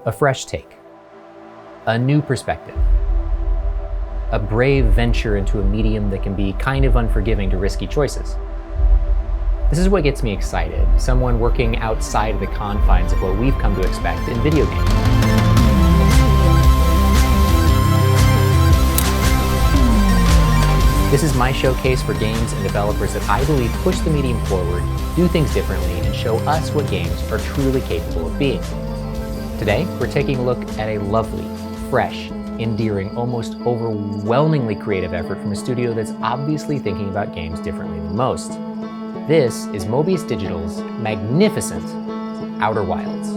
A fresh take, a new perspective, a brave venture into a medium that can be kind of unforgiving to risky choices. This is what gets me excited, someone working outside of the confines of what we've come to expect in video games. This is my showcase for games and developers that I believe push the medium forward, do things differently, and show us what games are truly capable of being. Today, we're taking a look at a lovely, fresh, endearing, almost overwhelmingly creative effort from a studio that's obviously thinking about games differently than most. This is Mobius Digital's magnificent Outer Wilds.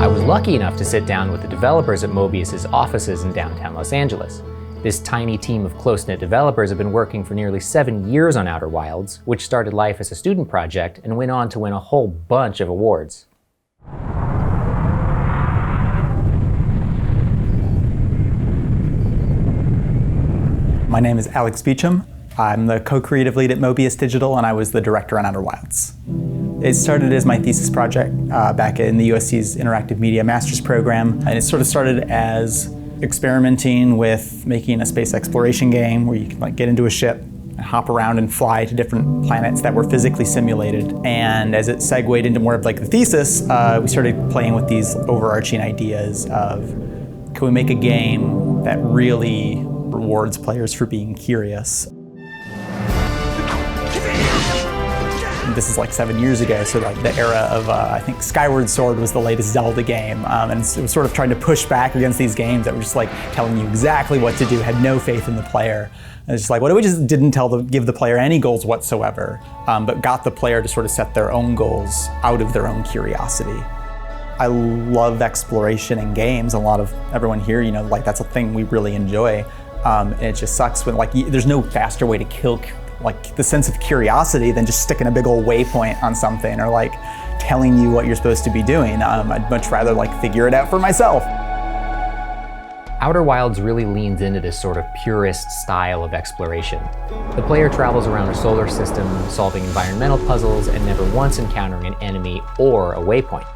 I was lucky enough to sit down with the developers at Mobius's offices in downtown Los Angeles. This tiny team of close-knit developers have been working for nearly 7 years on Outer Wilds, which started life as a student project and went on to win a whole bunch of awards. My name is Alex Beecham. I'm the co-creative lead at Mobius Digital, and I was the director on Outer Wilds. It started as my thesis project back in the USC's Interactive Media Master's program, and it sort of started as experimenting with making a space exploration game where you can get into a ship and hop around and fly to different planets that were physically simulated. And as it segued into more of the thesis, we started playing with these overarching ideas of, can we make a game that really rewards players for being curious? This is 7 years ago, so the era of, I think Skyward Sword was the latest Zelda game, and it was sort of trying to push back against these games that were just telling you exactly what to do, had no faith in the player. And it's just what if we just didn't give the player any goals whatsoever, but got the player to sort of set their own goals out of their own curiosity. I love exploration in games. A lot of everyone here, that's a thing we really enjoy. And it just sucks when there's no faster way to kill the sense of curiosity than just sticking a big old waypoint on something or telling you what you're supposed to be doing. I'd much rather figure it out for myself. Outer Wilds really leans into this sort of purist style of exploration. The player travels around a solar system, solving environmental puzzles and never once encountering an enemy or a waypoint.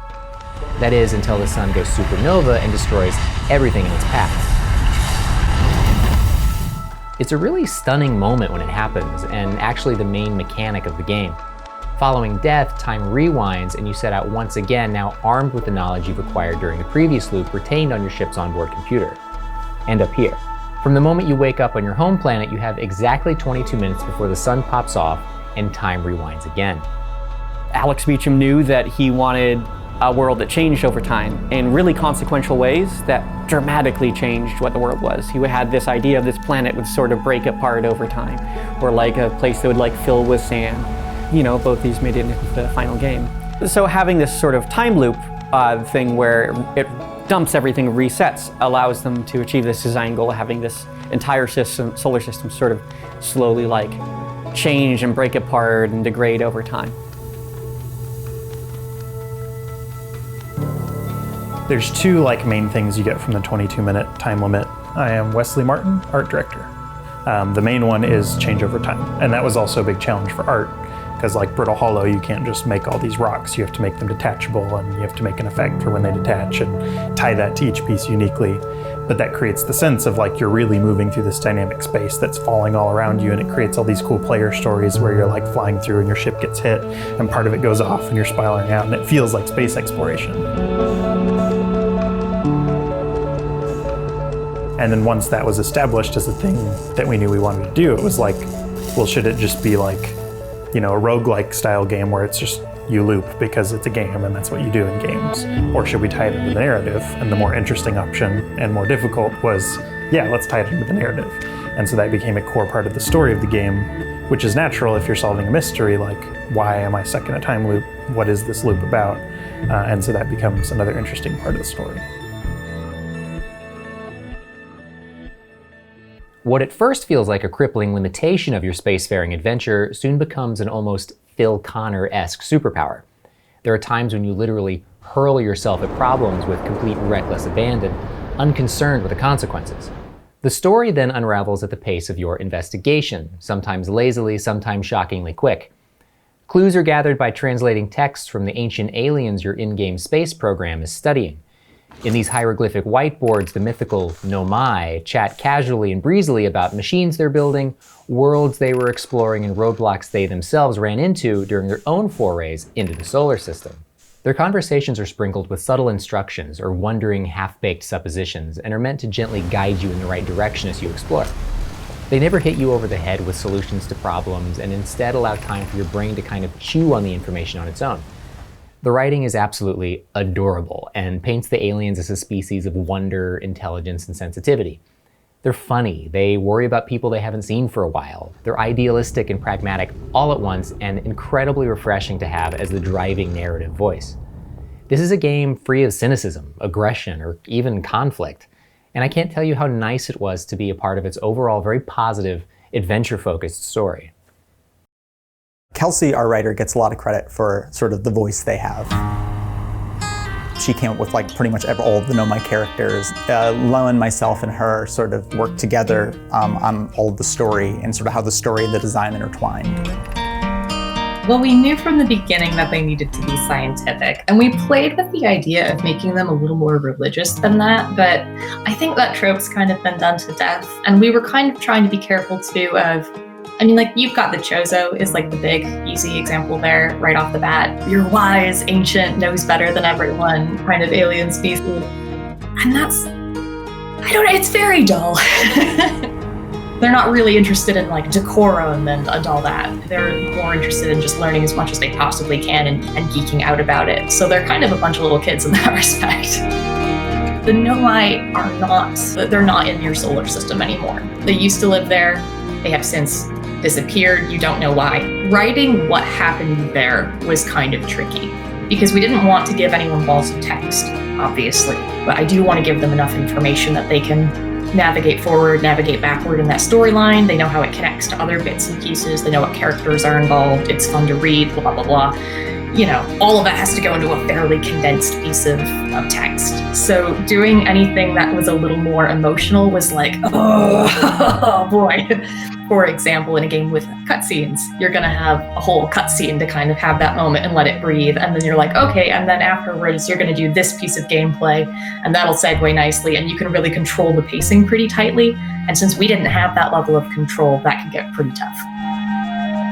That is, until the sun goes supernova and destroys everything in its path. It's a really stunning moment when it happens, and actually the main mechanic of the game. Following death, time rewinds, and you set out once again, now armed with the knowledge you've acquired during the previous loop retained on your ship's onboard computer. End up here. From the moment you wake up on your home planet, you have exactly 22 minutes before the sun pops off and time rewinds again. Alex Beecham knew that he wanted a world that changed over time in really consequential ways that dramatically changed what the world was. He had this idea of this planet would sort of break apart over time, or a place that would fill with sand. Both these made it into the final game. So having this sort of time loop thing where it dumps everything, resets, allows them to achieve this design goal of having this entire solar system sort of slowly change and break apart and degrade over time. There's two main things you get from the 22-minute time limit. I am Wesley Martin, art director. The main one is change over time, and that was also a big challenge for art, because Brittle Hollow, you can't just make all these rocks. You have to make them detachable, and you have to make an effect for when they detach and tie that to each piece uniquely. But that creates the sense of you're really moving through this dynamic space that's falling all around you, and it creates all these cool player stories where you're flying through and your ship gets hit, and part of it goes off and you're spiraling out, and it feels like space exploration. And then once that was established as a thing that we knew we wanted to do, it was well, should it just be a roguelike style game where it's just you loop because it's a game and that's what you do in games? Or should we tie it into the narrative? And the more interesting option and more difficult was, yeah, let's tie it into the narrative. And so that became a core part of the story of the game, which is natural if you're solving a mystery, why am I stuck in a time loop? What is this loop about? And so that becomes another interesting part of the story. What at first feels like a crippling limitation of your spacefaring adventure soon becomes an almost Phil Connor-esque superpower. There are times when you literally hurl yourself at problems with complete reckless abandon, unconcerned with the consequences. The story then unravels at the pace of your investigation, sometimes lazily, sometimes shockingly quick. Clues are gathered by translating text from the ancient aliens your in-game space program is studying. In these hieroglyphic whiteboards, the mythical Nomai chat casually and breezily about machines they're building, worlds they were exploring, and roadblocks they themselves ran into during their own forays into the solar system. Their conversations are sprinkled with subtle instructions or wondering, half-baked suppositions, and are meant to gently guide you in the right direction as you explore. They never hit you over the head with solutions to problems, and instead allow time for your brain to kind of chew on the information on its own. The writing is absolutely adorable and paints the aliens as a species of wonder, intelligence, and sensitivity. They're funny, they worry about people they haven't seen for a while, they're idealistic and pragmatic all at once, and incredibly refreshing to have as the driving narrative voice. This is a game free of cynicism, aggression, or even conflict, and I can't tell you how nice it was to be a part of its overall very positive, adventure-focused story. Kelsey, our writer, gets a lot of credit for sort of the voice they have. She came up with like pretty much all of the Nomai characters. Lowen, myself, and her sort of worked together on all of the story and sort of how the story and the design intertwined. Well, we knew from the beginning that they needed to be scientific, and we played with the idea of making them a little more religious than that, but I think that trope's kind of been done to death, and we were kind of trying to be careful too of, I mean, like, you've got the Chozo is like the big, easy example there right off the bat. You're wise, ancient, knows better than everyone kind of alien species. And that's, I don't know, it's very dull. They're not really interested in like decorum and all that. They're more interested in just learning as much as they possibly can and geeking out about it. So they're kind of a bunch of little kids in that respect. The Nomai are not, they're not in your solar system anymore. They used to live there. They have since disappeared. You don't know why. Writing what happened there was kind of tricky because we didn't want to give anyone balls of text, obviously, but I do want to give them enough information that they can navigate forward, navigate backward in that storyline. They know how it connects to other bits and pieces. They know what characters are involved. It's fun to read, blah, blah, blah. You know, all of that has to go into a fairly condensed piece of text. So doing anything that was a little more emotional was like, oh boy. For example, in a game with cutscenes, you're gonna have a whole cutscene to kind of have that moment and let it breathe. And then you're like, okay, and then afterwards, you're gonna do this piece of gameplay and that'll segue nicely. And you can really control the pacing pretty tightly. And since we didn't have that level of control, that could get pretty tough.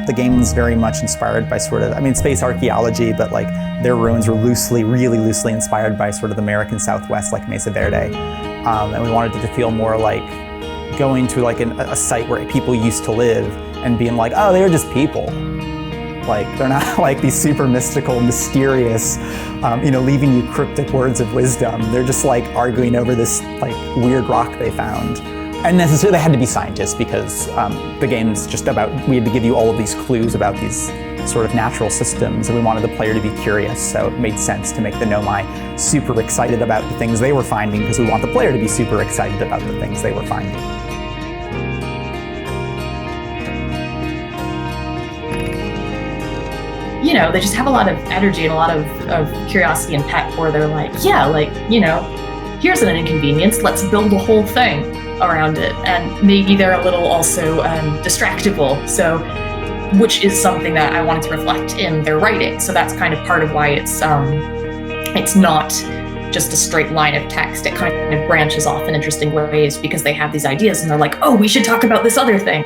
The game is very much inspired by sort of, I mean, space archaeology, but like their ruins were really loosely inspired by sort of the American Southwest, like Mesa Verde. And we wanted it to feel more like going to like a site where people used to live and being like, oh, they're just people. Like, they're not like these super mystical, mysterious, leaving you cryptic words of wisdom. They're just like arguing over this like weird rock they found. And necessarily they had to be scientists because the game's just about, we had to give you all of these clues about these sort of natural systems, and we wanted the player to be curious, so it made sense to make the Nomai super excited about the things they were finding because we want the player to be super excited about the things they were finding. You know, they just have a lot of energy and a lot of curiosity and pep where they're like, yeah, like, you know, here's an inconvenience, let's build a whole thing around it. And maybe they're a little also distractible, so, which is something that I wanted to reflect in their writing. So that's kind of part of why it's not just a straight line of text. It kind of branches off in interesting ways because they have these ideas and they're like, oh, we should talk about this other thing.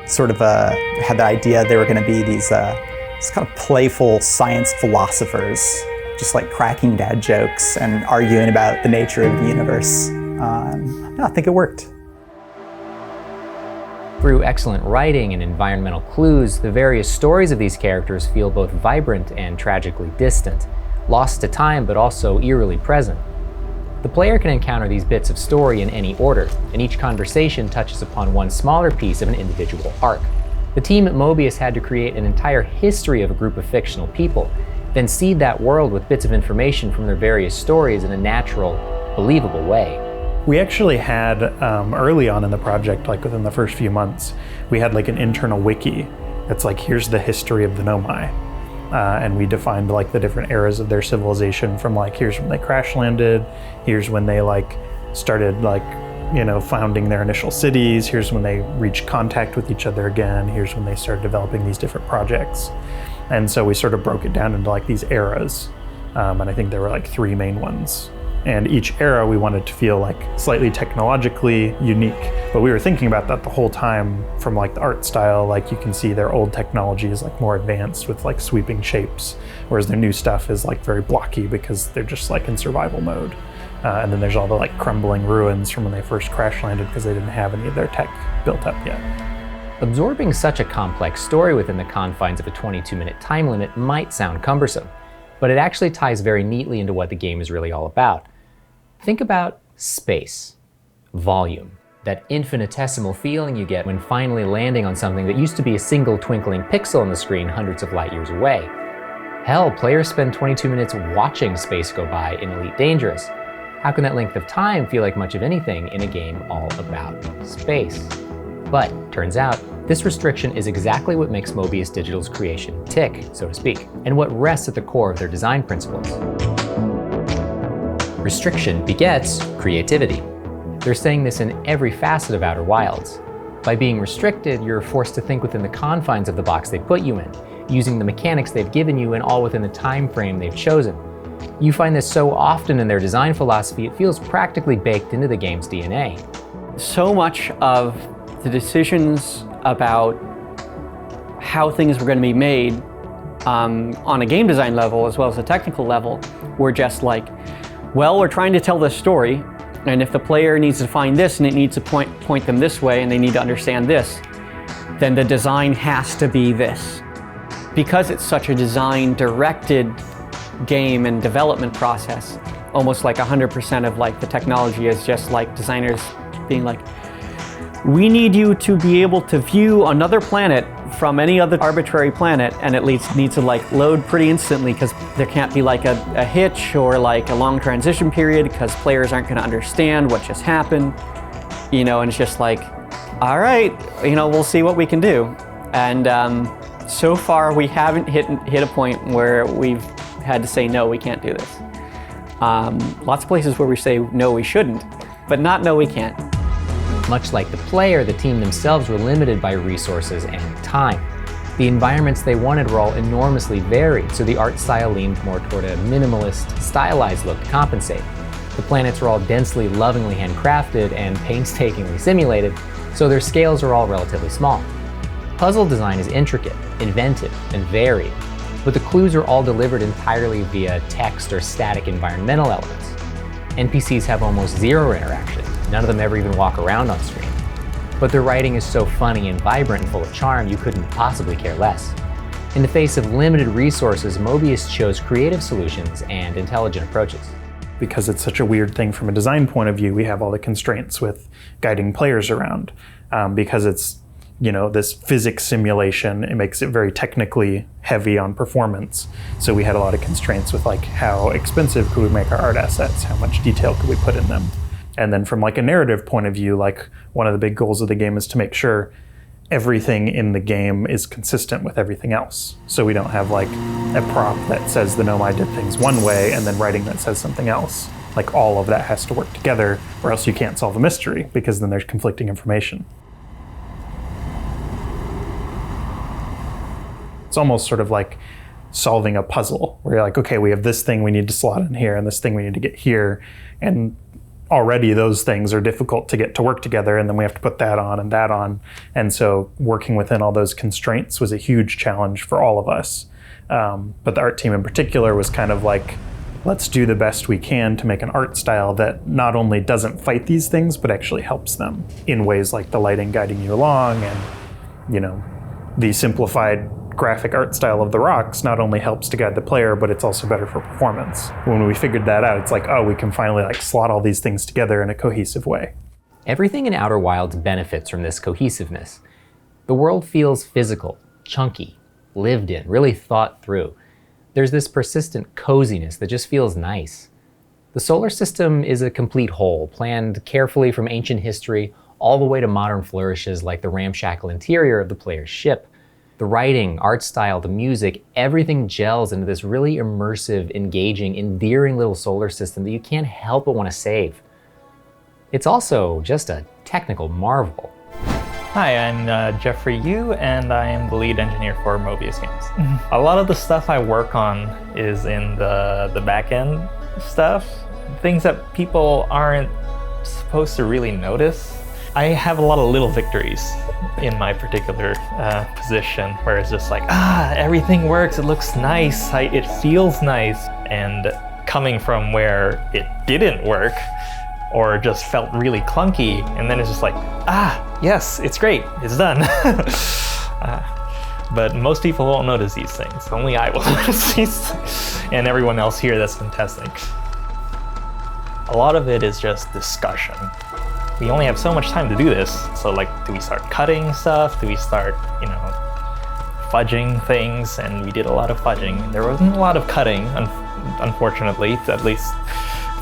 Sort of had the idea they were going to be these kind of playful science philosophers, just like cracking dad jokes and arguing about the nature of the universe. I think it worked. Through excellent writing and environmental clues, the various stories of these characters feel both vibrant and tragically distant, lost to time but also eerily present. The player can encounter these bits of story in any order, and each conversation touches upon one smaller piece of an individual arc. The team at Mobius had to create an entire history of a group of fictional people, then seed that world with bits of information from their various stories in a natural, believable way. We actually had, early on in the project, like within the first few months, we had like an internal wiki that's like, here's the history of the Nomai. And we defined like the different eras of their civilization from like, here's when they crash landed, here's when they like started like, you know, founding their initial cities, here's when they reached contact with each other again, here's when they started developing these different projects. And so we sort of broke it down into like these eras. And I think there were like 3 main ones. And each era we wanted to feel like slightly technologically unique. But we were thinking about that the whole time from like the art style. Like you can see their old technology is like more advanced with like sweeping shapes, whereas their new stuff is like very blocky because they're just like in survival mode. And then there's all the like crumbling ruins from when they first crash landed because they didn't have any of their tech built up yet. Absorbing such a complex story within the confines of a 22-minute time limit might sound cumbersome, but it actually ties very neatly into what the game is really all about. Think about space, volume, that infinitesimal feeling you get when finally landing on something that used to be a single twinkling pixel on the screen hundreds of light years away. Hell, players spend 22 minutes watching space go by in Elite Dangerous. How can that length of time feel like much of anything in a game all about space? But turns out, this restriction is exactly what makes Mobius Digital's creation tick, so to speak, and what rests at the core of their design principles. Restriction begets creativity. They're saying this in every facet of Outer Wilds. By being restricted, you're forced to think within the confines of the box they put you in, using the mechanics they've given you and all within the time frame they've chosen. You find this so often in their design philosophy, it feels practically baked into the game's DNA. So much of the decisions about how things were going to be made on a game design level as well as a technical level were just like, well, we're trying to tell this story, and if the player needs to find this and it needs to point them this way and they need to understand this, then the design has to be this. Because it's such a design-directed game and development process, almost like 100% of like the technology is just like designers being like, we need you to be able to view another planet from any other arbitrary planet, and it needs to like load pretty instantly because there can't be like a hitch or like a long transition period because players aren't going to understand what just happened, you know, and it's just like, all right, you know, we'll see what we can do. And so far we haven't hit a point where we've had to say, no, we can't do this. Lots of places where we say, no, we shouldn't, but not no, we can't. Much like the player, the team themselves were limited by resources and time. The environments they wanted were all enormously varied, so the art style leaned more toward a minimalist, stylized look to compensate. The planets were all densely, lovingly handcrafted and painstakingly simulated, so their scales are all relatively small. Puzzle design is intricate, inventive, and varied, but the clues are all delivered entirely via text or static environmental elements. NPCs have almost zero interaction. None of them ever even walk around on screen. But their writing is so funny and vibrant and full of charm, you couldn't possibly care less. In the face of limited resources, Mobius chose creative solutions and intelligent approaches. Because it's such a weird thing from a design point of view, we have all the constraints with guiding players around. Because it's, you know, this physics simulation, it makes it very technically heavy on performance. So we had a lot of constraints with like how expensive could we make our art assets, how much detail could we put in them. And then from like a narrative point of view, like one of the big goals of the game is to make sure everything in the game is consistent with everything else. So we don't have like a prop that says the Nomai did things one way and then writing that says something else. Like all of that has to work together or else you can't solve a mystery because then there's conflicting information. It's almost sort of like solving a puzzle where you're like, okay, we have this thing we need to slot in here and this thing we need to get here. And already those things are difficult to get to work together, and then we have to put that on and that on. And so working within all those constraints was a huge challenge for all of us. But the art team in particular was kind of like, let's do the best we can to make an art style that not only doesn't fight these things, but actually helps them in ways like the lighting guiding you along, and, you know, the simplified graphic art style of the rocks not only helps to guide the player, but it's also better for performance. When we figured that out, it's like, oh, we can finally like slot all these things together in a cohesive way. Everything in Outer Wilds benefits from this cohesiveness. The world feels physical, chunky, lived in, really thought through. There's this persistent coziness that just feels nice. The solar system is a complete whole, planned carefully from ancient history all the way to modern flourishes like the ramshackle interior of the player's ship. The writing, art style, the music, everything gels into this really immersive, engaging, endearing little solar system that you can't help but want to save. It's also just a technical marvel. Hi, I'm Jeffrey Yu, and I am the lead engineer for Mobius Games. A lot of the stuff I work on is in the back-end stuff, things that people aren't supposed to really notice. I have a lot of little victories in my particular position, where it's just like, everything works, it looks nice, it feels nice, and coming from where it didn't work, or just felt really clunky, and then it's just like, yes, it's great, it's done. But most people won't notice these things. Only I will notice these things, and everyone else here that's been testing. A lot of it is just discussion. We only have so much time to do this, so like, do we start cutting stuff? Do we start, fudging things? And we did a lot of fudging. There wasn't a lot of cutting, unfortunately, at least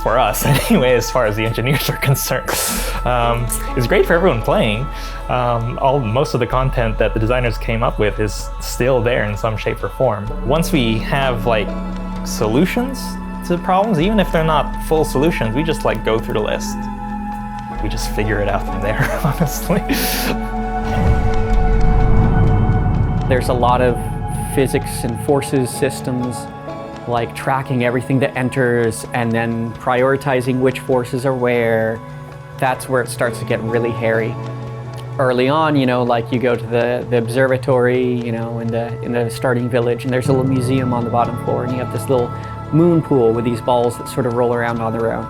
for us anyway, as far as the engineers are concerned. It's great for everyone playing. Most of the content that the designers came up with is still there in some shape or form. Once we have like solutions to problems, even if they're not full solutions, we just like go through the list. We just figure it out from there, honestly. There's a lot of physics and forces systems, like tracking everything that enters and then prioritizing which forces are where. That's where it starts to get really hairy. Early on, like you go to the observatory, in the starting village, and there's a little museum on the bottom floor, and you have this little moon pool with these balls that sort of roll around on their own.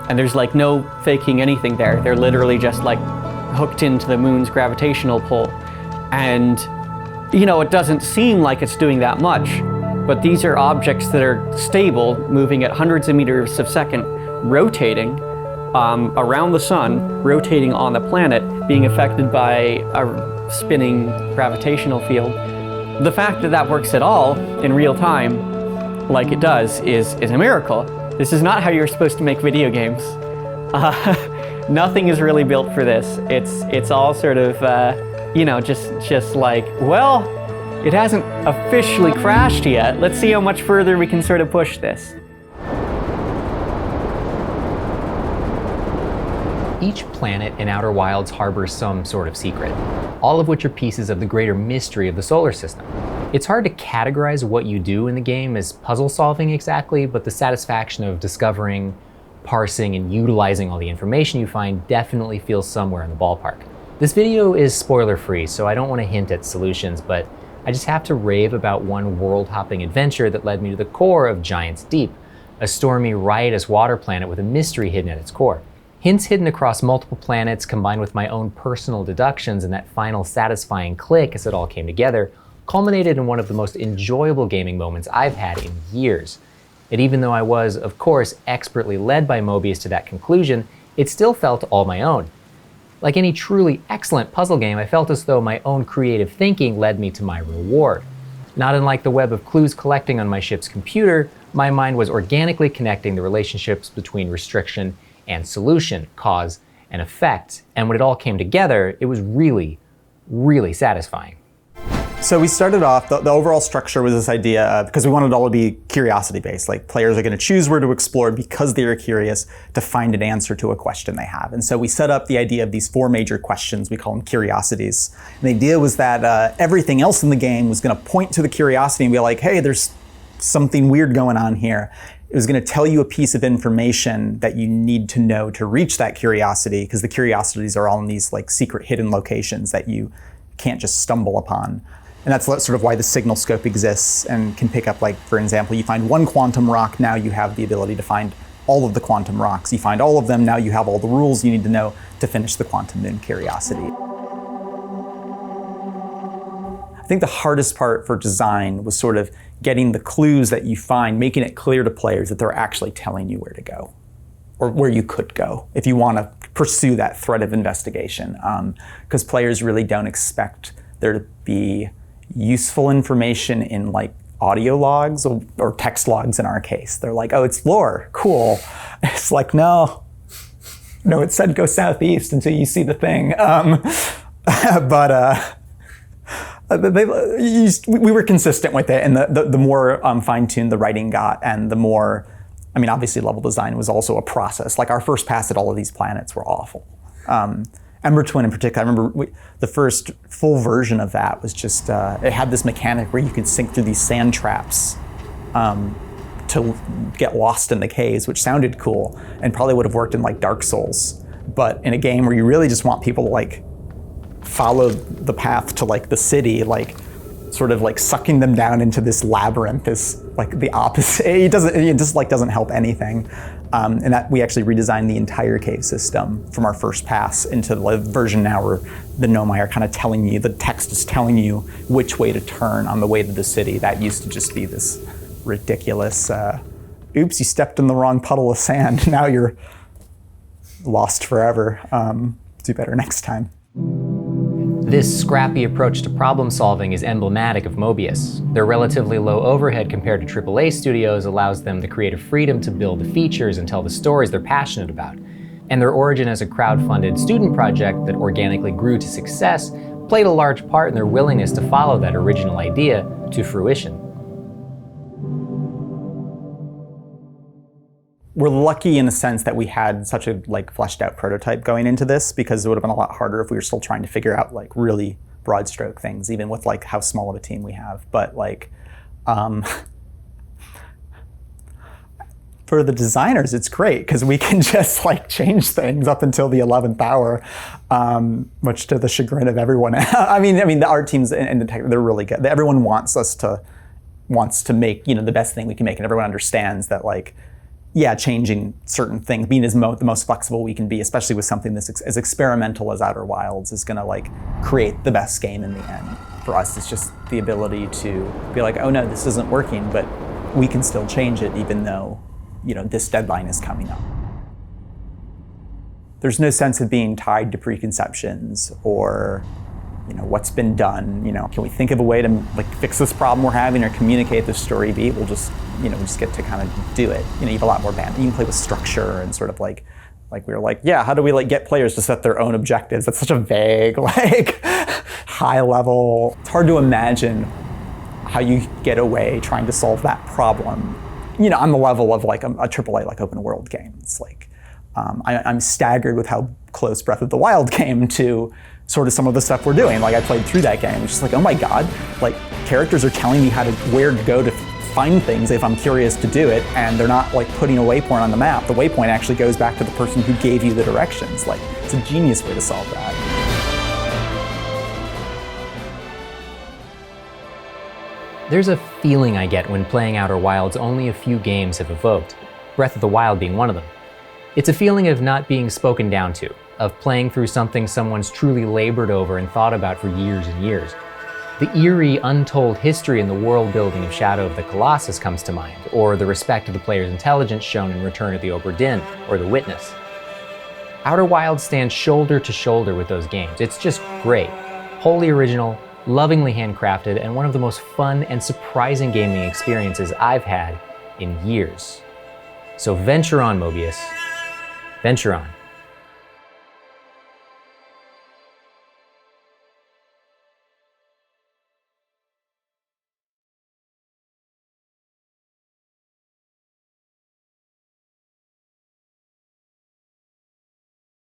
And there's like no faking anything there. They're literally just like hooked into the moon's gravitational pull. And, it doesn't seem like it's doing that much, but these are objects that are stable, moving at hundreds of meters a second, rotating around the sun, rotating on the planet, being affected by a spinning gravitational field. The fact that that works at all in real time, like it does, is a miracle. This is not how you're supposed to make video games. Nothing is really built for this. It's all sort of, just like, well, it hasn't officially crashed yet. Let's see how much further we can sort of push this. Each planet in Outer Wilds harbors some sort of secret, all of which are pieces of the greater mystery of the solar system. It's hard to categorize what you do in the game as puzzle solving exactly, but the satisfaction of discovering, parsing, and utilizing all the information you find definitely feels somewhere in the ballpark. This video is spoiler free, so I don't want to hint at solutions, but I just have to rave about one world-hopping adventure that led me to the core of Giant's Deep, a stormy, riotous water planet with a mystery hidden at its core. Hints hidden across multiple planets combined with my own personal deductions and that final satisfying click as it all came together culminated in one of the most enjoyable gaming moments I've had in years. And even though I was, of course, expertly led by Mobius to that conclusion, it still felt all my own. Like any truly excellent puzzle game, I felt as though my own creative thinking led me to my reward. Not unlike the web of clues collecting on my ship's computer, my mind was organically connecting the relationships between restriction and solution, cause and effect. And when it all came together, it was really, really satisfying. So we started off, the overall structure was this idea of, because we wanted it all to be curiosity-based, like players are going to choose where to explore because they are curious to find an answer to a question they have. And so we set up the idea of these 4 major questions, we call them curiosities. And the idea was that everything else in the game was going to point to the curiosity and be like, hey, there's something weird going on here. It was going to tell you a piece of information that you need to know to reach that curiosity, because the curiosities are all in these like secret hidden locations that you can't just stumble upon. And that's sort of why the signal scope exists and can pick up, like, for example, you find one quantum rock, now you have the ability to find all of the quantum rocks. You find all of them, now you have all the rules you need to know to finish the quantum moon curiosity. I think the hardest part for design was sort of getting the clues that you find, making it clear to players that they're actually telling you where to go, or where you could go if you want to pursue that thread of investigation. Because players really don't expect there to be useful information in like audio logs or text logs in our case. They're like, oh, it's lore, cool. It's like, no, it said go southeast until you see the thing. We were consistent with it, and the more fine-tuned the writing got, and the more, obviously level design was also a process. Like our first pass at all of these planets were awful. Ember Twin in particular, I remember the first full version of that was just, it had this mechanic where you could sink through these sand traps to get lost in the caves, which sounded cool and probably would have worked in like Dark Souls. But in a game where you really just want people to like follow the path to like the city, like sort of like sucking them down into this labyrinth is like the opposite. It just like doesn't help anything. And that we actually redesigned the entire cave system from our first pass into the version now where the Nomai are kind of telling you, the text is telling you which way to turn on the way to the city. That used to just be this ridiculous, oops, you stepped in the wrong puddle of sand. Now you're lost forever. Do better next time. This scrappy approach to problem solving is emblematic of Mobius. Their relatively low overhead compared to AAA studios allows them the creative freedom to build the features and tell the stories they're passionate about. And their origin as a crowd-funded student project that organically grew to success played a large part in their willingness to follow that original idea to fruition. We're lucky in the sense that we had such a like fleshed out prototype going into this, because it would have been a lot harder if we were still trying to figure out like really broad stroke things, even with like how small of a team we have. But like, for the designers, it's great because we can just like change things up until the 11th hour, much to the chagrin of everyone. I mean, the art teams and the tech, they're really good. Everyone wants to make, the best thing we can make, and everyone understands that like, yeah, changing certain things, being the most flexible we can be, especially with something that's as experimental as Outer Wilds, is gonna like create the best game in the end. For us, it's just the ability to be like, oh no, this isn't working, but we can still change it even though, this deadline is coming up. There's no sense of being tied to preconceptions or, what's been done. Can we think of a way to like fix this problem we're having or communicate this story beat? We'll just, we just get to kind of do it. You have a lot more bandwidth. You can play with structure and sort of like we were like, yeah, how do we like get players to set their own objectives? That's such a vague, like high level. It's hard to imagine how you get away trying to solve that problem, on the level of like a AAA like open world game. It's like, I'm staggered with how close Breath of the Wild came to sort of some of the stuff we're doing. Like I played through that game, it's just like, oh my God, like characters are telling me where to go to find things if I'm curious to do it, and they're not like putting a waypoint on the map. The waypoint actually goes back to the person who gave you the directions. Like, it's a genius way to solve that. There's a feeling I get when playing Outer Wilds only a few games have evoked, Breath of the Wild being one of them. It's a feeling of not being spoken down to, of playing through something someone's truly labored over and thought about for years and years. The eerie, untold history in the world building of Shadow of the Colossus comes to mind, or the respect of the player's intelligence shown in Return of the Obra Dinn, or The Witness. Outer Wilds stands shoulder to shoulder with those games. It's just great, wholly original, lovingly handcrafted, and one of the most fun and surprising gaming experiences I've had in years. So venture on, Mobius. Venture on.